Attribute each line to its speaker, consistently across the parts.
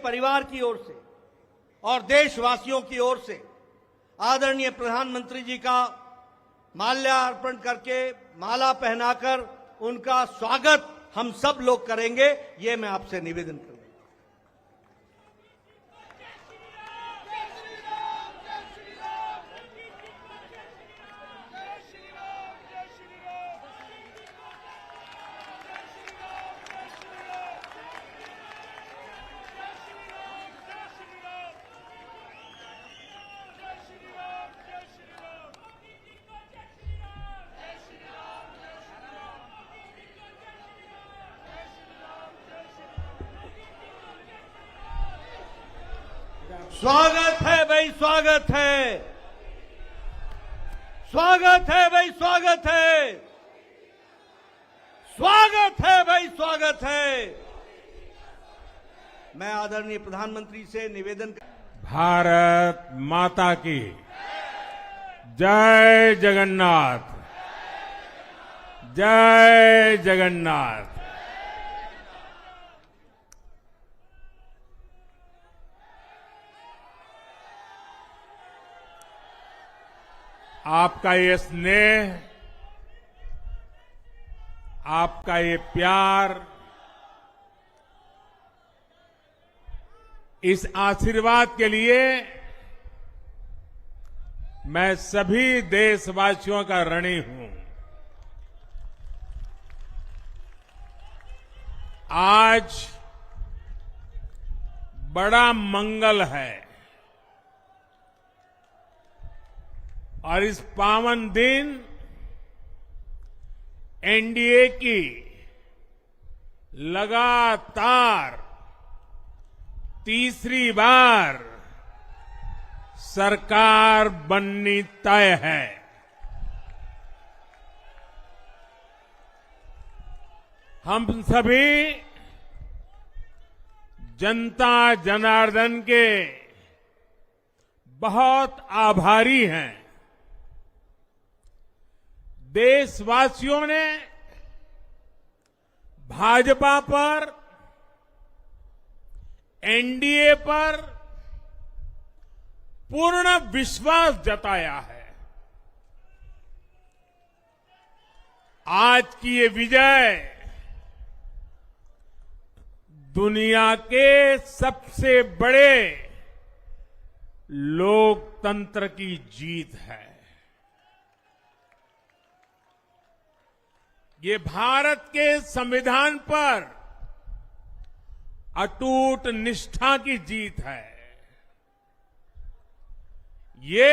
Speaker 1: परिवार की ओर से और देशवासियों की ओर से आदरणीय प्रधानमंत्री जी का माल्यार्पण करके माला पहनाकर उनका स्वागत हम सब लोग करेंगे, ये मैं आपसे निवेदन करूंगा। स्वागत है भाई, स्वागत है, स्वागत है भाई, स्वागत है, स्वागत है भाई, स्वागत है। मैं आदरणीय प्रधानमंत्री से निवेदन
Speaker 2: भारत माता की जय जगन्नाथ, जय जगन्नाथ। आपका ये स्नेह, आपका ये प्यार, इस आशीर्वाद के लिए मैं सभी देशवासियों का ऋणी हूं। आज बड़ा मंगल है और इस पावन दिन एनडीए की लगातार तीसरी बार सरकार बननी तय है। हम सभी जनता जनार्दन के बहुत आभारी हैं। देशवासियों ने भाजपा पर, एनडीए पर पूर्ण विश्वास जताया है। आज की ये विजय दुनिया के सबसे बड़े लोकतंत्र की जीत है। ये भारत के संविधान पर अटूट निष्ठा की जीत है। ये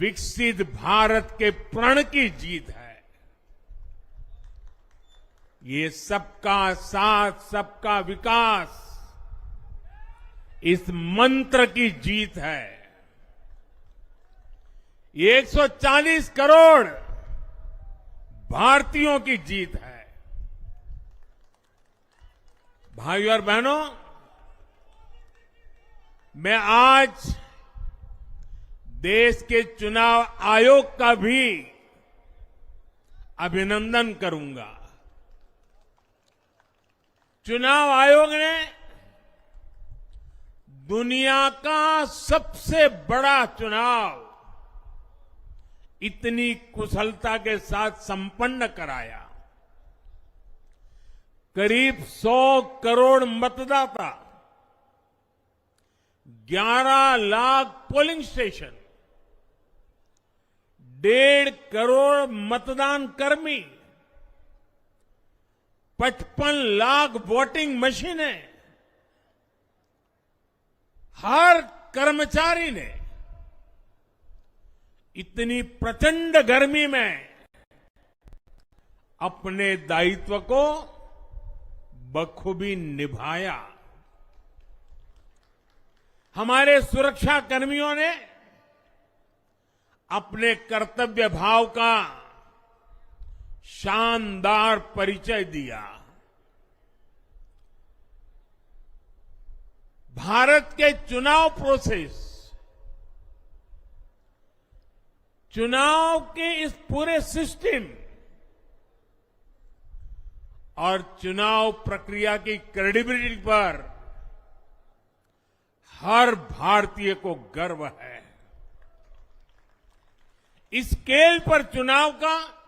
Speaker 2: विकसित भारत के प्रण की जीत है। ये सबका साथ, सबका विकास, इस मंत्र की जीत है। ये 140 करोड़ भारतीयों की जीत है। भाइयों और बहनों, मैं आज देश के चुनाव आयोग का भी अभिनंदन करूंगा। चुनाव आयोग ने दुनिया का सबसे बड़ा चुनाव इतनी कुशलता के साथ संपन्न कराया। करीब 100 करोड़ मतदाता, 11 लाख पोलिंग स्टेशन, 1.5 करोड़ मतदान कर्मी, 55 लाख वोटिंग मशीनें, हर कर्मचारी ने इतनी प्रचंड गर्मी में अपने दायित्व को बखूबी निभाया। हमारे सुरक्षा कर्मियों ने अपने कर्तव्य भाव का शानदार परिचय दिया। भारत के चुनाव प्रोसेस, चुनाव के इस पूरे सिस्टम और चुनाव प्रक्रिया की क्रेडिबिलिटी पर हर भारतीय को गर्व है। इस स्केल पर चुनाव का,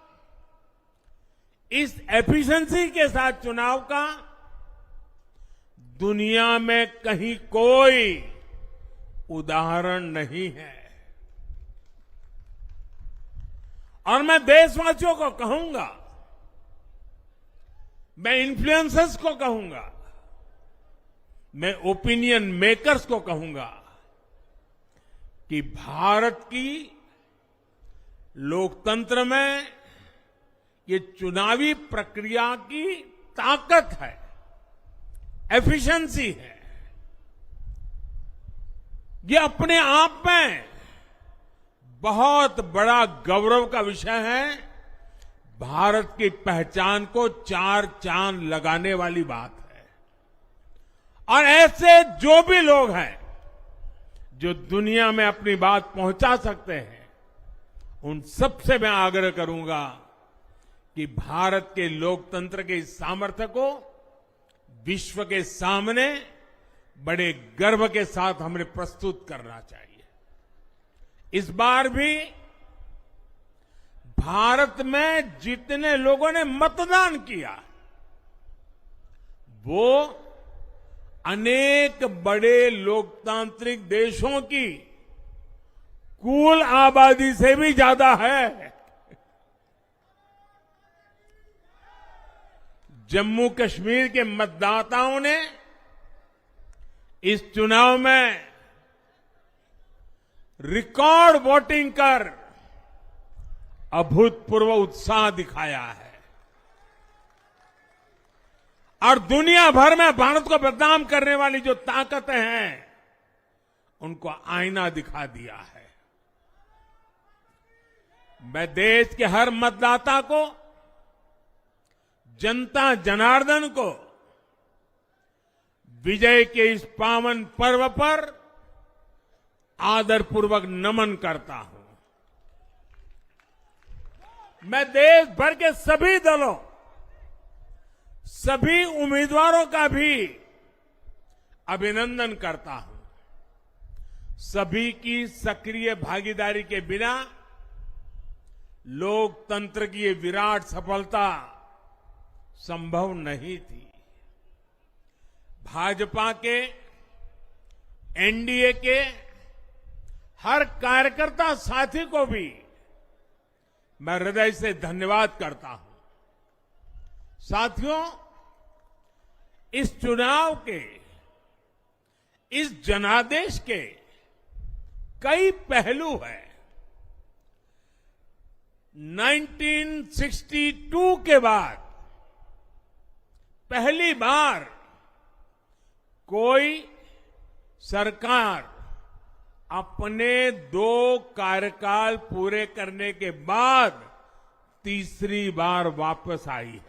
Speaker 2: इस एफिशिएंसी के साथ चुनाव का दुनिया में कहीं कोई उदाहरण नहीं है। और मैं देशवासियों को कहूंगा, मैं इन्फ्लुएंसर्स को कहूंगा, मैं ओपिनियन मेकर्स को कहूंगा कि भारत की लोकतंत्र में ये चुनावी प्रक्रिया की ताकत है, एफिशिएंसी है। ये अपने आप में बहुत बड़ा गौरव का विषय है। भारत की पहचान को चार चांद लगाने वाली बात है। और ऐसे जो भी लोग हैं जो दुनिया में अपनी बात पहुंचा सकते हैं, उन सबसे मैं आग्रह करूंगा कि भारत के लोकतंत्र के इस सामर्थ्य को विश्व के सामने बड़े गर्व के साथ हमें प्रस्तुत करना चाहिए। इस बार भी भारत में जितने लोगों ने मतदान किया, वो अनेक बड़े लोकतांत्रिक देशों की कुल आबादी से भी ज्यादा है। जम्मू कश्मीर के मतदाताओं ने इस चुनाव में रिकॉर्ड वोटिंग कर अभूतपूर्व उत्साह दिखाया है और दुनिया भर में भारत को बदनाम करने वाली जो ताकतें हैं, उनको आईना दिखा दिया है। मैं देश के हर मतदाता को, जनता जनार्दन को विजय के इस पावन पर्व पर आदरपूर्वक नमन करता हूं। मैं देश भर के सभी दलों, सभी उम्मीदवारों का भी अभिनंदन करता हूं। सभी की सक्रिय भागीदारी के बिना लोकतंत्र की ये विराट सफलता संभव नहीं थी। भाजपा के, एनडीए के हर कार्यकर्ता साथी को भी मैं हृदय से धन्यवाद करता हूं। साथियों, इस चुनाव के, इस जनादेश के कई पहलू हैं। 1962 के बाद पहली बार कोई सरकार अपने 2 कार्यकाल पूरे करने के बाद तीसरी बार वापस आई है।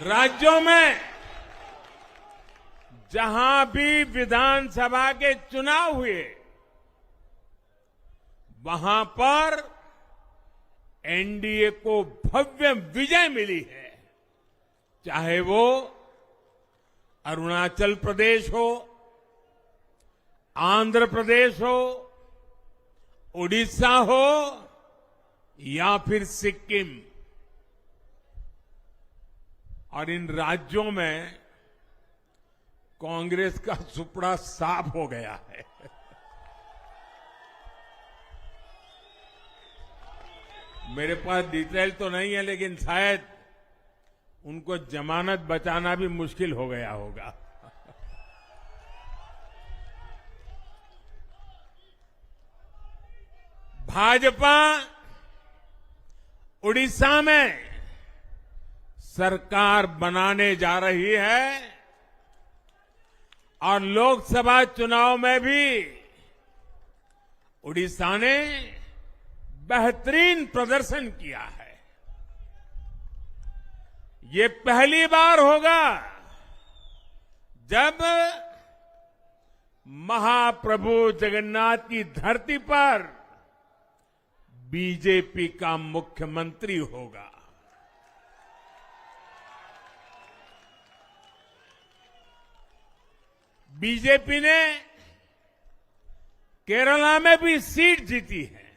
Speaker 2: राज्यों में जहां भी विधानसभा के चुनाव हुए, वहां पर एनडीए को भव्य विजय मिली है। चाहे वो अरुणाचल प्रदेश हो, आंध्र प्रदेश हो, उड़ीसा हो या फिर सिक्किम। और इन राज्यों में कांग्रेस का सुपड़ा साफ हो गया है। मेरे पास डिटेल तो नहीं है, लेकिन शायद उनको जमानत बचाना भी मुश्किल हो गया होगा। भाजपा उड़ीसा में सरकार बनाने जा रही है और लोकसभा चुनाव में भी उड़ीसा ने बेहतरीन प्रदर्शन किया है। ये पहली बार होगा जब महाप्रभु जगन्नाथ की धरती पर बीजेपी का मुख्यमंत्री होगा। बीजेपी ने केरला में भी सीट जीती है।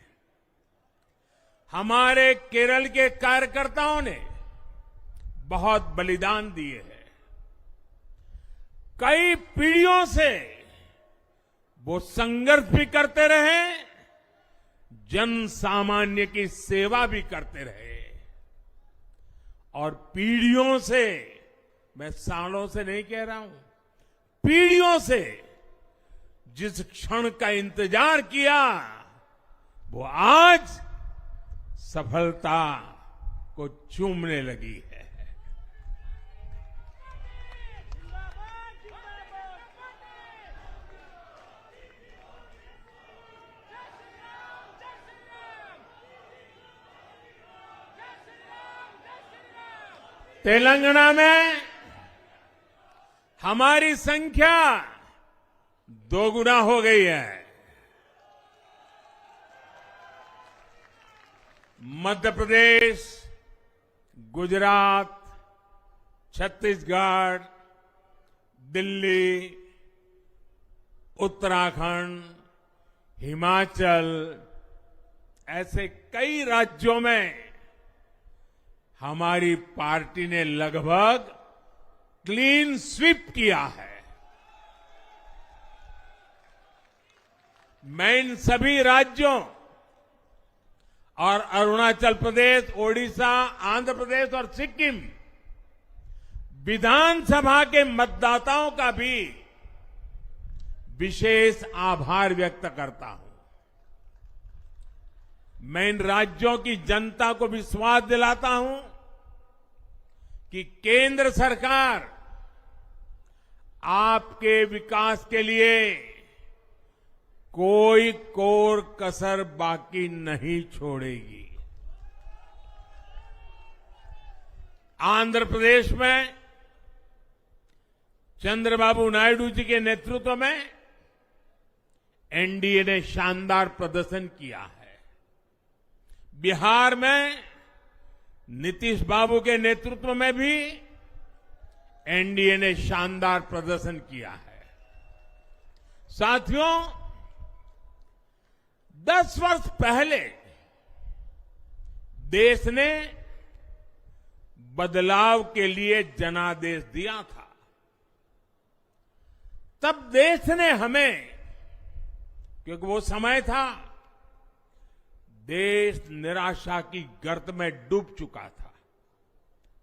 Speaker 2: हमारे केरल के कार्यकर्ताओं ने बहुत बलिदान दिए हैं। कई पीढ़ियों से वो संघर्ष भी करते रहे, जन सामान्य की सेवा भी करते रहे और पीढ़ियों से, मैं सालों से नहीं कह रहा हूं, पीढ़ियों से जिस क्षण का इंतजार किया वो आज सफलता को चूमने लगी है। तेलंगाना में हमारी संख्या दोगुना हो गई है। मध्य प्रदेश, गुजरात, छत्तीसगढ़, दिल्ली, उत्तराखंड, हिमाचल, ऐसे कई राज्यों में हमारी पार्टी ने लगभग क्लीन स्वीप किया है। मैं इन सभी राज्यों और अरुणाचल प्रदेश, ओडिशा, आंध्र प्रदेश और सिक्किम विधानसभा के मतदाताओं का भी विशेष आभार व्यक्त करता हूं। मैं इन राज्यों की जनता को विश्वास दिलाता हूं कि केंद्र सरकार आपके विकास के लिए कोई कोर कसर बाकी नहीं छोड़ेगी। आंध्र प्रदेश में चंद्रबाबू नायडू जी के नेतृत्व में एनडीए ने शानदार प्रदर्शन किया है। बिहार में नीतीश बाबू के नेतृत्व में भी एनडीए ने शानदार प्रदर्शन किया है। साथियों, 10 वर्ष पहले देश ने बदलाव के लिए जनादेश दिया था। तब देश ने हमें, क्योंकि वो समय था देश निराशा की गर्त में डूब चुका था।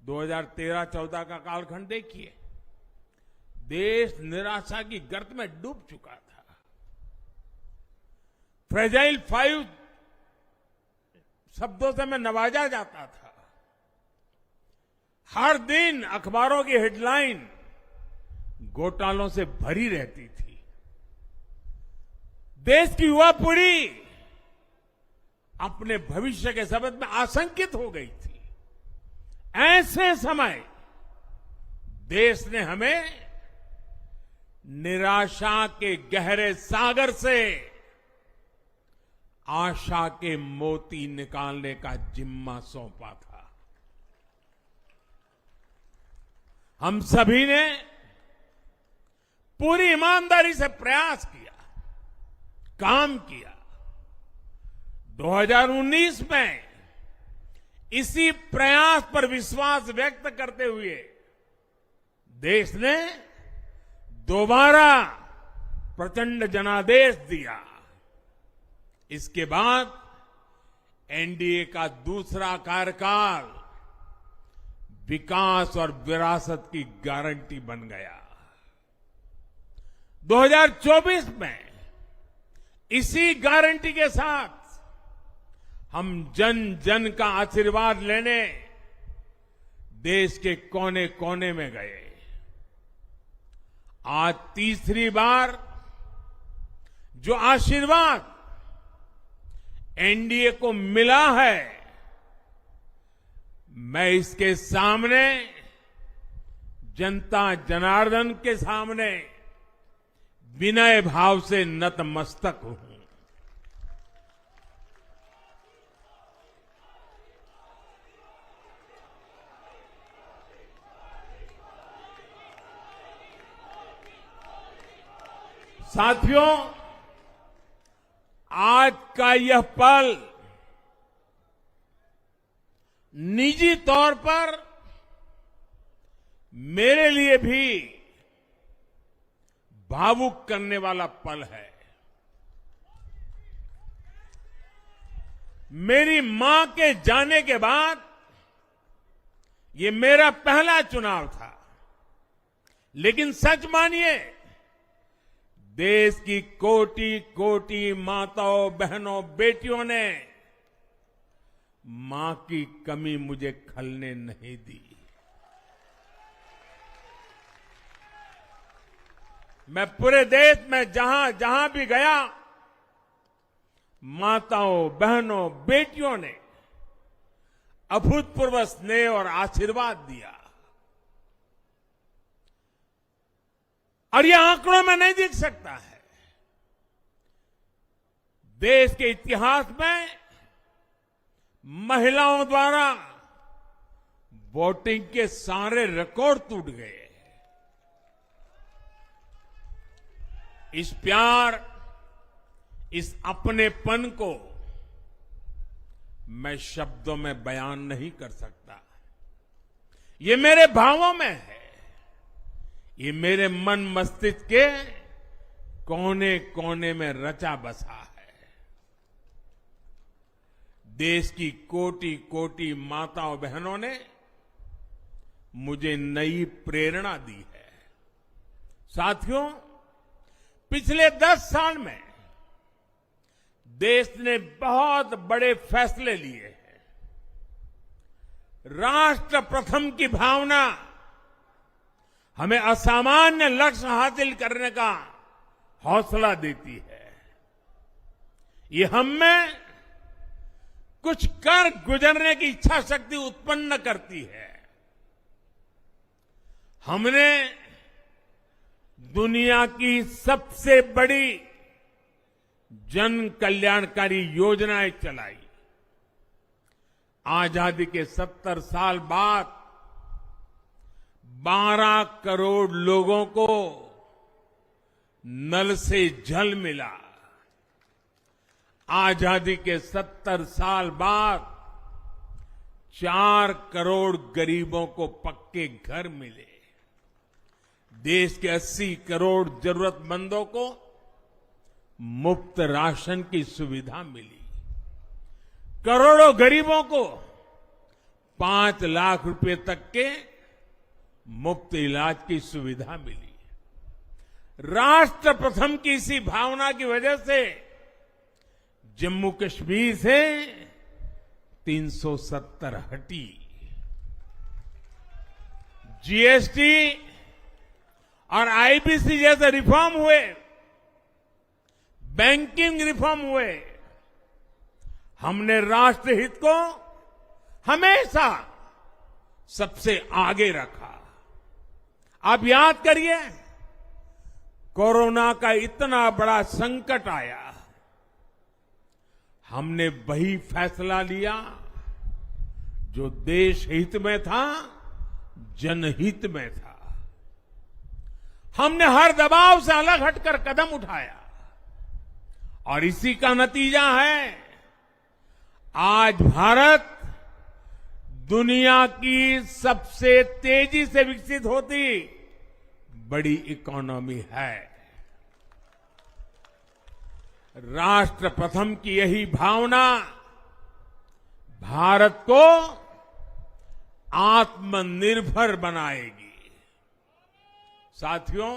Speaker 2: 2013-14 का कालखंड देखिए, देश निराशा की गर्त में डूब चुका था। फ्रेजाइल 5 शब्दों से मैं नवाजा जाता था। हर दिन अखबारों की हेडलाइन घोटालों से भरी रहती थी। देश की युवा पीढ़ी अपने भविष्य के संबंध में आशंकित हो गई थी। ऐसे समय देश ने हमें निराशा के गहरे सागर से आशा के मोती निकालने का जिम्मा सौंपा था। हम सभी ने पूरी ईमानदारी से प्रयास किया, काम किया। 2019 में इसी प्रयास पर विश्वास व्यक्त करते हुए देश ने दोबारा प्रचंड जनादेश दिया। इसके बाद एनडीए का दूसरा कार्यकाल विकास और विरासत की गारंटी बन गया। 2024 में इसी गारंटी के साथ हम जन जन का आशीर्वाद लेने देश के कोने कोने में गए। आज तीसरी बार जो आशीर्वाद एनडीए को मिला है, मैं इसके सामने जनता जनार्दन के सामने विनय भाव से नतमस्तक हूं। साथियों, आज का यह पल निजी तौर पर मेरे लिए भी भावुक करने वाला पल है। मेरी मां के जाने के बाद ये मेरा पहला चुनाव था, लेकिन सच मानिए, देश की कोटि कोटि माताओं, बहनों, बेटियों ने मां की कमी मुझे खलने नहीं दी। मैं पूरे देश में जहां जहां भी गया, माताओं, बहनों, बेटियों ने अभूतपूर्व स्नेह और आशीर्वाद दिया। और यह आंकड़ों में नहीं दिख सकता है। देश के इतिहास में महिलाओं द्वारा वोटिंग के सारे रिकॉर्ड टूट गए। इस प्यार, इस अपनेपन को मैं शब्दों में बयान नहीं कर सकता। ये मेरे भावों में है। ये मेरे मन मस्तिष्क के कोने कोने में रचा बसा है। देश की कोटि कोटि माताओं बहनों ने मुझे नई प्रेरणा दी है। साथियों, पिछले 10 साल में देश ने बहुत बड़े फैसले लिए हैं। राष्ट्र प्रथम की भावना हमें असामान्य लक्ष्य हासिल करने का हौसला देती है। ये हम में कुछ कर गुजरने की इच्छा शक्ति उत्पन्न करती है। हमने दुनिया की सबसे बड़ी जन कल्याणकारी योजनाएं चलाई। आजादी के 70 साल बाद 12 करोड़ लोगों को नल से जल मिला। आजादी के 70 साल बाद 4 करोड़ गरीबों को पक्के घर मिले। देश के 80 करोड़ जरूरतमंदों को मुफ्त राशन की सुविधा मिली। करोड़ों गरीबों को 5 लाख रुपए तक के मुफ्त इलाज की सुविधा मिली। राष्ट्र प्रथम की इसी भावना की वजह से जम्मू कश्मीर से 370 हटी। जीएसटी और आईबीसी जैसे रिफॉर्म हुए, बैंकिंग रिफॉर्म हुए। हमने राष्ट्रहित को हमेशा सबसे आगे रखा। आप याद करिए, कोरोना का इतना बड़ा संकट आया, हमने वही फैसला लिया जो देश हित में था, जनहित में था। हमने हर दबाव से अलग हटकर कदम उठाया और इसी का नतीजा है आज भारत दुनिया की सबसे तेजी से विकसित होती बड़ी इकोनॉमी है। राष्ट्र प्रथम की यही भावना भारत को आत्मनिर्भर बनाएगी। साथियों,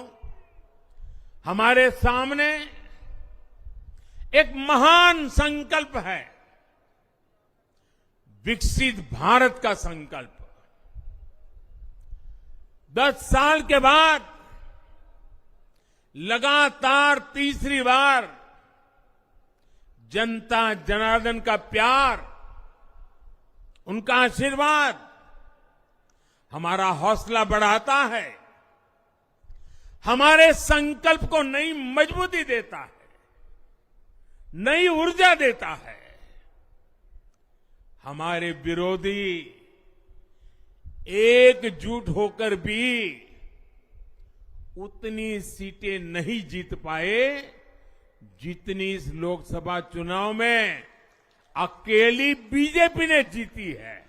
Speaker 2: हमारे सामने एक महान संकल्प है, विकसित भारत का संकल्प। 10 साल के बाद लगातार तीसरी बार जनता जनार्दन का प्यार, उनका आशीर्वाद हमारा हौसला बढ़ाता है, हमारे संकल्प को नई मजबूती देता है, नई ऊर्जा देता है। हमारे विरोधी एकजुट होकर भी उतनी सीटें नहीं जीत पाए जितनी इस लोकसभा चुनाव में अकेली बीजेपी ने जीती है।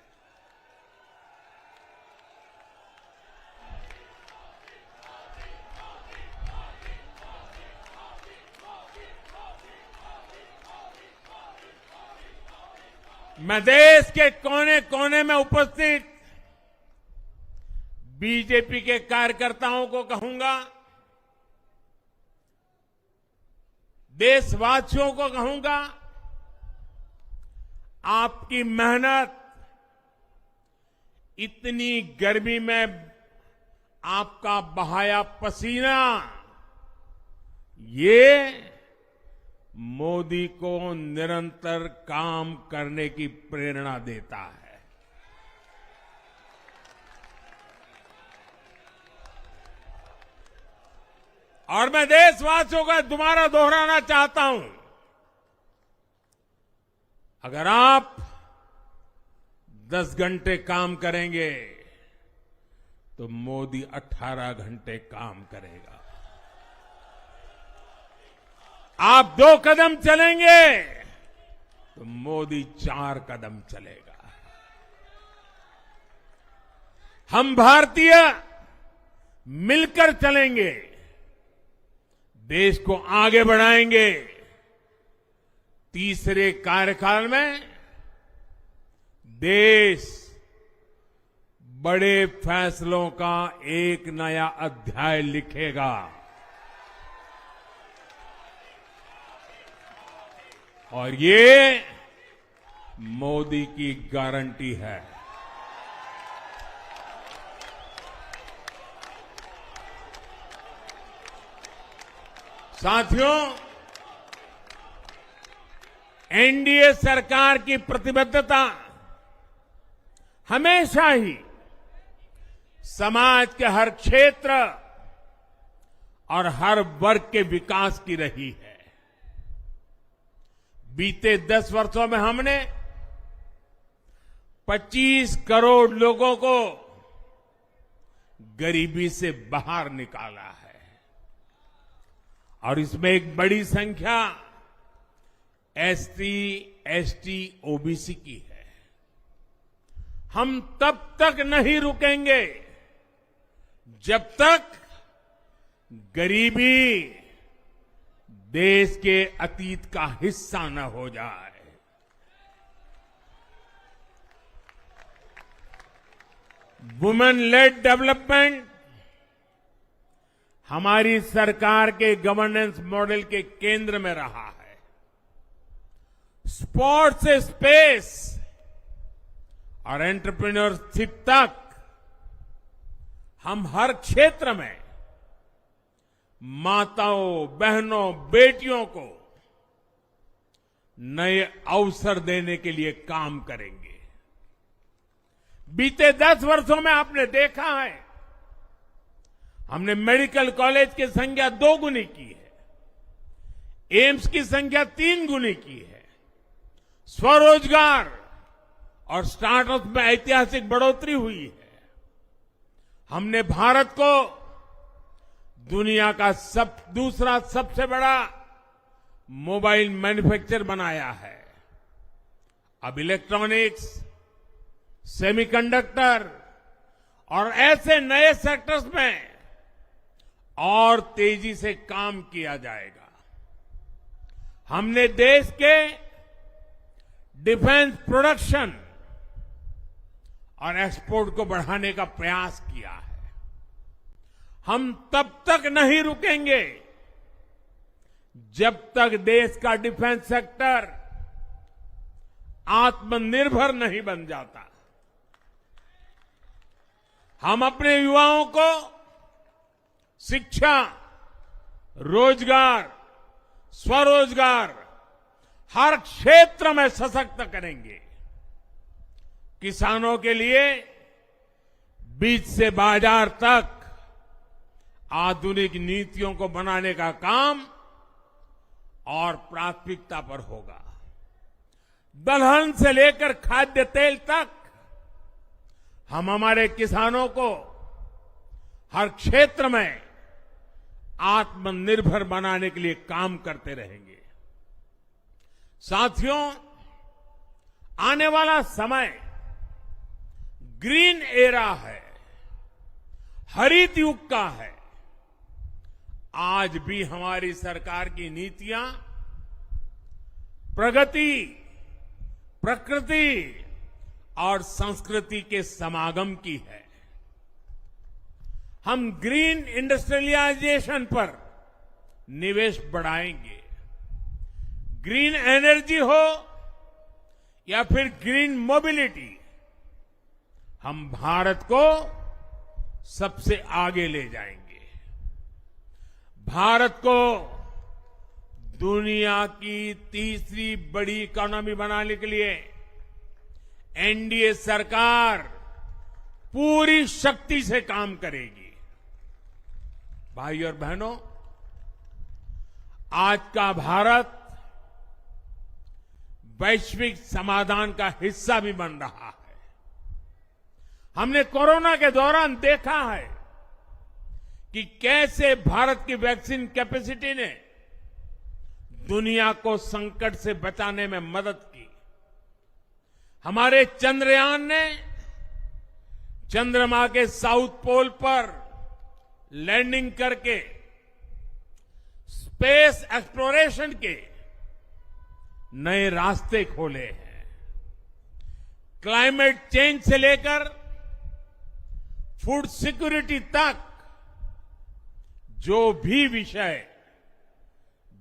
Speaker 2: मैं देश के कोने कोने में उपस्थित बीजेपी के कार्यकर्ताओं को कहूंगा, देशवासियों को कहूंगा, आपकी मेहनत, इतनी गर्मी में आपका बहाया पसीना, ये मोदी को निरंतर काम करने की प्रेरणा देता है। और मैं देशवासियों का दोबारा दोहराना चाहता हूं, अगर आप 10 घंटे काम करेंगे तो मोदी 18 घंटे काम करेगा। आप 2 कदम चलेंगे तो मोदी 4 कदम चलेगा। हम भारतीय मिलकर चलेंगे, देश को आगे बढ़ाएंगे। तीसरे कार्यकाल में देश बड़े फैसलों का एक नया अध्याय लिखेगा। और ये मोदी की गारंटी है। साथियों, एनडीए सरकार की प्रतिबद्धता हमेशा ही समाज के हर क्षेत्र और हर वर्ग के विकास की रही है। बीते 10 वर्षों में हमने 25 करोड़ लोगों को गरीबी से बाहर निकाला है और इसमें एक बड़ी संख्या एसटी, एसटी, ओबीसी की है। हम तब तक नहीं रुकेंगे जब तक गरीबी देश के अतीत का हिस्सा न हो जाए। वुमेन लेड डेवलपमेंट हमारी सरकार के गवर्नेंस मॉडल के केंद्र में रहा है। स्पोर्ट्स से स्पेस और एंटरप्रेन्योरशिप तक हम हर क्षेत्र में माताओं, बहनों, बेटियों को नए अवसर देने के लिए काम करेंगे। बीते 10 वर्षों में आपने देखा है, हमने मेडिकल कॉलेज की संख्या 2 गुनी की है, एम्स की संख्या 3 गुनी की है, स्वरोजगार और स्टार्टअप में ऐतिहासिक बढ़ोतरी हुई है। हमने भारत को दुनिया का दूसरा सबसे बड़ा मोबाइल मैन्युफैक्चरर बनाया है। अब इलेक्ट्रॉनिक्स, सेमीकंडक्टर और ऐसे नए सेक्टर्स में और तेजी से काम किया जाएगा। हमने देश के डिफेंस प्रोडक्शन और एक्सपोर्ट को बढ़ाने का प्रयास किया है। हम तब तक नहीं रुकेंगे जब तक देश का डिफेंस सेक्टर आत्मनिर्भर नहीं बन जाता। हम अपने युवाओं को शिक्षा, रोजगार, स्वरोजगार हर क्षेत्र में सशक्त करेंगे। किसानों के लिए बीज से बाजार तक आधुनिक नीतियों को बनाने का काम और प्राथमिकता पर होगा। दलहन से लेकर खाद्य तेल तक हम हमारे किसानों को हर क्षेत्र में आत्मनिर्भर बनाने के लिए काम करते रहेंगे। साथियों, आने वाला समय ग्रीन एरा है, हरित युग का है। आज भी हमारी सरकार की नीतियां प्रगति, प्रकृति और संस्कृति के समागम की है। हम ग्रीन इंडस्ट्रियलाइजेशन पर निवेश बढ़ाएंगे। ग्रीन एनर्जी हो या फिर ग्रीन मोबिलिटी, हम भारत को सबसे आगे ले जाएंगे। भारत को दुनिया की तीसरी बड़ी इकोनॉमी बनाने के लिए एनडीए सरकार पूरी शक्ति से काम करेगी। भाई और बहनों, आज का भारत वैश्विक समाधान का हिस्सा भी बन रहा है। हमने कोरोना के दौरान देखा है कि कैसे भारत की वैक्सीन कैपेसिटी ने दुनिया को संकट से बचाने में मदद की। हमारे चंद्रयान ने चंद्रमा के साउथ पोल पर लैंडिंग करके स्पेस एक्सप्लोरेशन के नए रास्ते खोले हैं। क्लाइमेट चेंज से लेकर फूड सिक्योरिटी तक जो भी विषय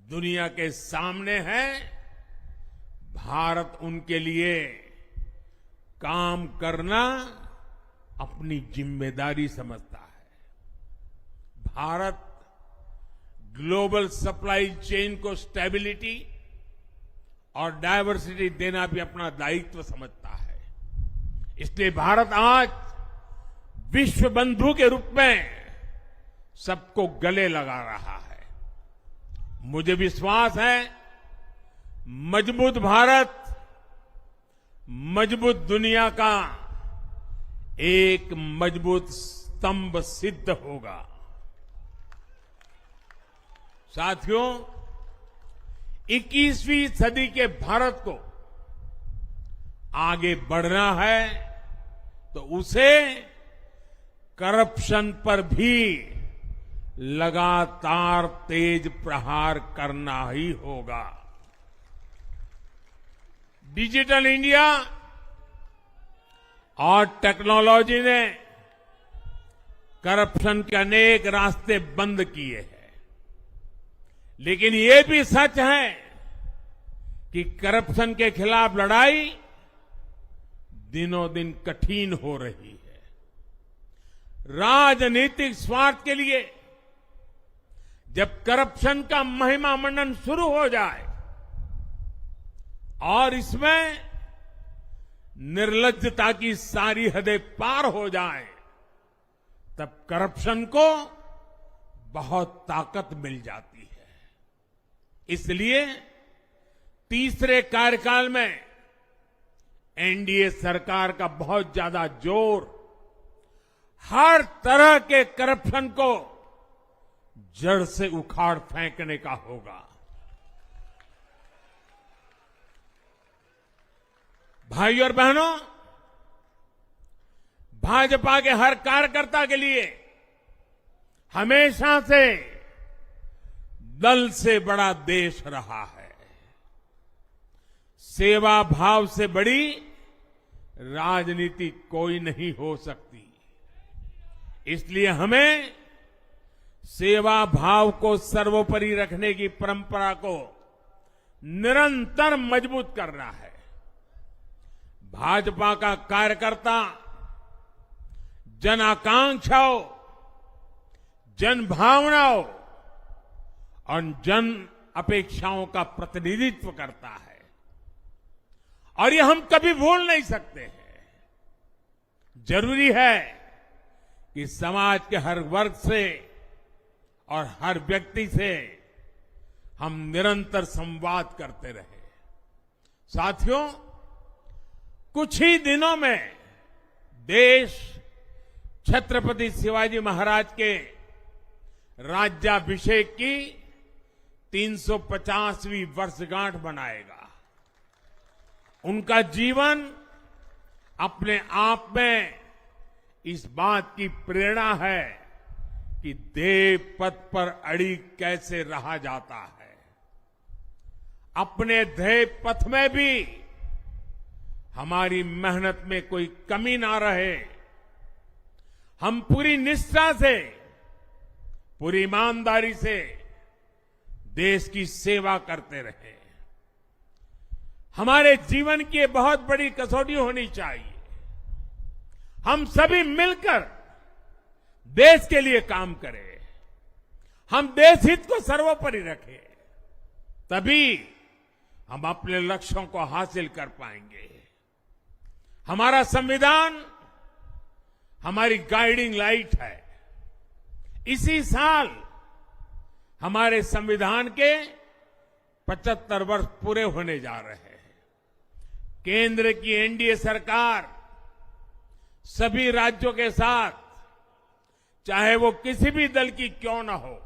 Speaker 2: दुनिया के सामने है, भारत उनके लिए काम करना अपनी जिम्मेदारी समझता है। भारत ग्लोबल सप्लाई चेन को स्टेबिलिटी और डायवर्सिटी देना भी अपना दायित्व समझता है। इसलिए भारत आज विश्व बंधु के रूप में सबको गले लगा रहा है। मुझे विश्वास है, मजबूत भारत मजबूत दुनिया का एक मजबूत स्तंभ सिद्ध होगा। साथियों, 21वीं सदी के भारत को आगे बढ़ना है तो उसे करप्शन पर भी लगातार तेज प्रहार करना ही होगा। डिजिटल इंडिया और टेक्नोलॉजी ने करप्शन के अनेक रास्ते बंद किए हैं, लेकिन ये भी सच है कि करप्शन के खिलाफ लड़ाई दिनों दिन कठिन हो रही है। राजनीतिक स्वार्थ के लिए जब करप्शन का महिमा मंडन शुरू हो जाए और इसमें निर्लज्जता की सारी हदें पार हो जाए, तब करप्शन को बहुत ताकत मिल जाती है। इसलिए तीसरे कार्यकाल में एनडीए सरकार का बहुत ज्यादा जोर हर तरह के करप्शन को जड़ से उखाड़ फेंकने का होगा। भाई और बहनों, भाजपा के हर कार्यकर्ता के लिए हमेशा से दल से बड़ा देश रहा है। सेवा भाव से बड़ी राजनीति कोई नहीं हो सकती। इसलिए हमें सेवा भाव को सर्वोपरि रखने की परंपरा को निरंतर मजबूत करना है। भाजपा का कार्यकर्ता जन आकांक्षाओं, जन भावनाओं और जन अपेक्षाओं का प्रतिनिधित्व करता है, और ये हम कभी भूल नहीं सकते हैं। जरूरी है कि समाज के हर वर्ग से और हर व्यक्ति से हम निरंतर संवाद करते रहे। साथियों, कुछ ही दिनों में देश छत्रपति शिवाजी महाराज के राज्याभिषेक की 350वीं वर्षगांठ मनाएगा। उनका जीवन अपने आप में इस बात की प्रेरणा है कि देव पथ पर अड़ी कैसे रहा जाता है। अपने ध्येय पथ में भी हमारी मेहनत में कोई कमी ना रहे। हम पूरी निष्ठा से, पूरी ईमानदारी से देश की सेवा करते रहे। हमारे जीवन की ये बहुत बड़ी कसौटी होनी चाहिए। हम सभी मिलकर देश के लिए काम करें, हम देश हित को सर्वोपरि रखें, तभी हम अपने लक्ष्यों को हासिल कर पाएंगे। हमारा संविधान हमारी गाइडिंग लाइट है। इसी साल हमारे संविधान के 75 वर्ष पूरे होने जा रहे हैं। केंद्र की एनडीए सरकार सभी राज्यों के साथ, चाहे वो किसी भी दल की क्यों न हो,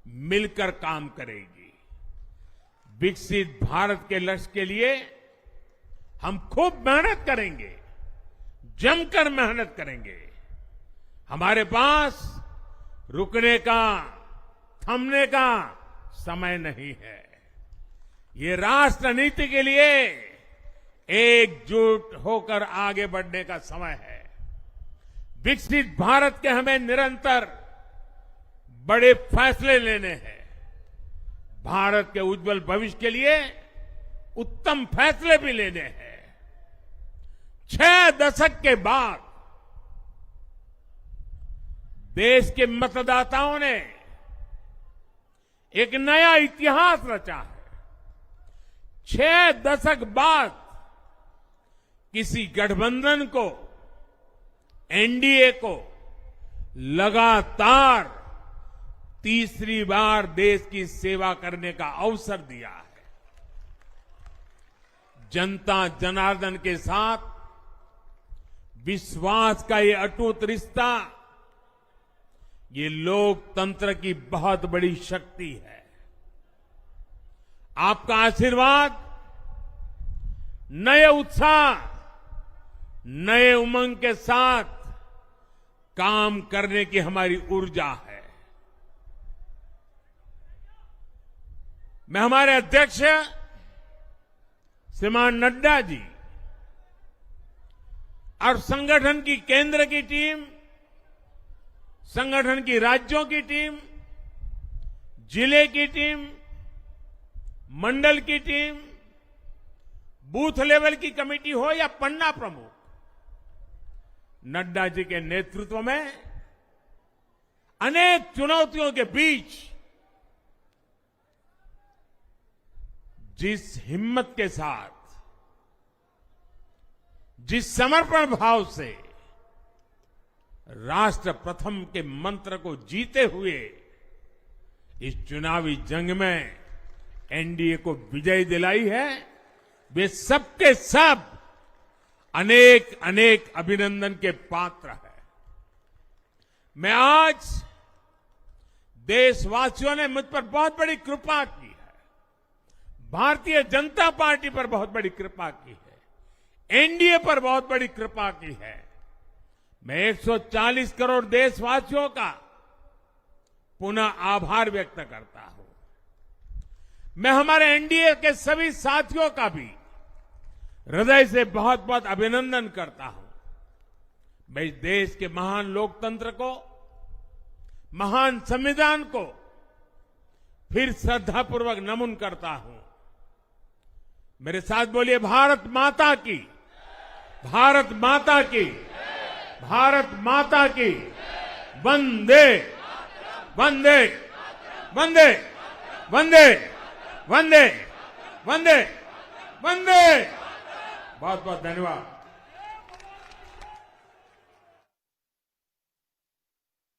Speaker 2: मिलकर काम करेगी। विकसित भारत के लक्ष्य के लिए हम खूब मेहनत करेंगे, जमकर मेहनत करेंगे। हमारे पास रुकने का, थमने का समय नहीं है। ये राष्ट्र नीति के लिए एकजुट होकर आगे बढ़ने का समय है। विकसित भारत के हमें निरंतर बड़े फैसले लेने हैं। भारत के उज्जवल भविष्य के लिए उत्तम फैसले भी लेने हैं। 6 दशक के बाद देश के मतदाताओं ने एक नया इतिहास रचा है। 6 दशक बाद किसी गठबंधन को, एनडीए को लगातार तीसरी बार देश की सेवा करने का अवसर दिया है। जनता जनार्दन के साथ विश्वास का ये अटूट रिश्ता, ये लोकतंत्र की बहुत बड़ी शक्ति है। आपका आशीर्वाद नए उत्साह, नए उमंग के साथ काम करने की हमारी ऊर्जा है। मैं हमारे अध्यक्ष श्रीमान नड्डा जी और संगठन की केंद्र की टीम, संगठन की राज्यों की टीम, जिले की टीम, मंडल की टीम, बूथ लेवल की कमेटी हो या पन्ना प्रमुख, नड्डा जी के नेतृत्व में अनेक चुनौतियों के बीच जिस हिम्मत के साथ, जिस समर्पण भाव से राष्ट्र प्रथम के मंत्र को जीते हुए इस चुनावी जंग में एनडीए को विजय दिलाई है, वे सबके सब अनेक अनेक अभिनंदन के पात्र हैं। मैं आज, देशवासियों ने मुझ पर बहुत बड़ी कृपा की है, भारतीय जनता पार्टी पर बहुत बड़ी कृपा की है, एनडीए पर बहुत बड़ी कृपा की है। मैं 140 करोड़ देशवासियों का पुनः आभार व्यक्त करता हूं। मैं हमारे एनडीए के सभी साथियों का भी हृदय से बहुत बहुत अभिनंदन करता हूं। मैं इस देश के महान लोकतंत्र को, महान संविधान को फिर श्रद्धापूर्वक नमन करता हूं। मेरे साथ बोलिए, भारत माता की, भारत माता की, भारत माता की, वंदे वंदे वंदे वंदे वंदे वंदे वंदे। बहुत बहुत धन्यवाद।